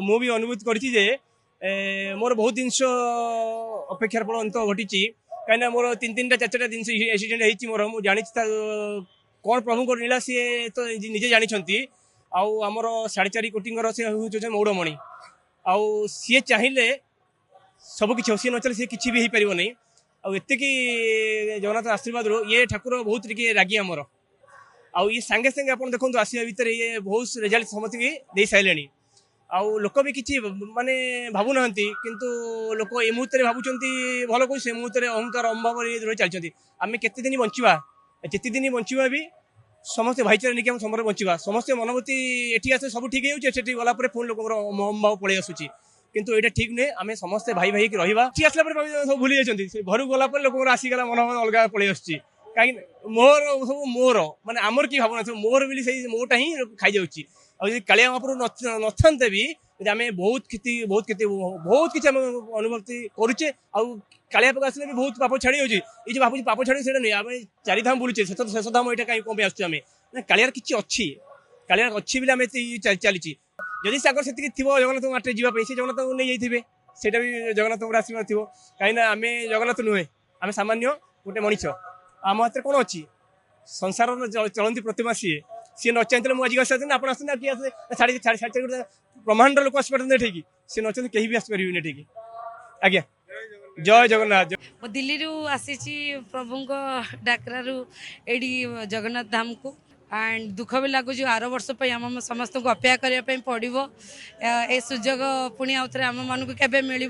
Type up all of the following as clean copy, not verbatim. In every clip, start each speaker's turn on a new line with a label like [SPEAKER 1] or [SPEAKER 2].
[SPEAKER 1] मु भी अनुभूत करी जे मोर बहुत जिनस अपेक्षार फल अंत घटी कहीं मोर तीन तीन चार चार जिन एक्सीडेंट होती मोर मुझे जानी कौन प्रभु नीला सी तो निजे जानी आमर 4.5 कोटी से हूँ मौड़मणि आउ सी चाहिए सबकि सी न चले सी किसी भी हो पार नहीं आते जगन्नाथ आशीर्वाद ये ठाकुर बहुत टे रागी आमर आउ ये सांगे सांगे आप देखो आसवा भितर ये बहुत रिजल्ट समस्त दे सारे आउ लोक भी किसी माने भावु ना किंतु लोक ए मुहूर्त भावुं भल कह से मुहूर्त अहंकार अभाव चलती आम केते दिन बंचा जिते दिन बंचा भी समस्त भाईचारा नहीं आम समय बंचा समस्त मनोवृत्ति ये आसे सब ठीक होती गला पुणी लोक अहम पलि आसूँ किंतु ये ठीक नुहे आम समस्ते भाई भाई रहा आसला सब भूली जाती घर गला लोक आसीगला मन अलग पलि आस कहीं मोर सब मोर माने आमर कि भावना मोर बोली मोटा ही खाई जाऊँगी कालिया महाप्रभु नथाते भी आम बहुत क्षति बहुत किसी अनुभूति करुचे कालिया पाक आसले भी बहुत पाप छाड़ी होची ये जो भाई पाप छाड़ी से नहीं आम 4 धाम बुलूचे शेष धाम यहाँ कहीं कम आसुँ आम कालियार किसी अच्छी कालियार अच्छी बोले आम चली जदि सागर से थी जगन्नाथ माटे जावाई से जगन्नाथ को नहीं जाइए से जगन्नाथ आशीर्वाद थी कहीं आम जगन्नाथ नुहे आम सामान्य गोटे मनीष आम हाथ में कौन अच्छी संसार चलती प्रतिमा सी न चाहते मुझे आज आप आसते किए आसे साढ़े ब्रह्मांड लोक आसपार ठीक सी न चाहते कहीं भी आसपारे ठीक आज्ञा जय जगन्नाथ
[SPEAKER 2] मो दिल्ली रु आसी प्रभु डाकरा एडी जगन्नाथ धाम को एंड दुख भी लगुच आर वर्ष आम समस्त को अपेक्षा करने पड़ो ए सुजोग पुणी आउ थे आम मानक के मिल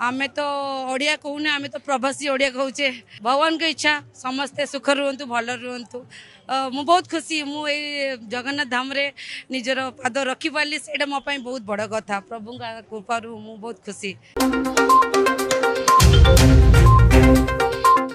[SPEAKER 2] आमे तो ओडिया कहूने आमे तो प्रवासी ओडिया कहूचे भगवान की इच्छा समस्ते सुख रुहतु भल रुहतु मु बहुत खुशी मु जगन्नाथ धाम रे निजर पाद रखी पाली से मो बहुत बड़ कथा प्रभु कृपा मु बहुत खुशी।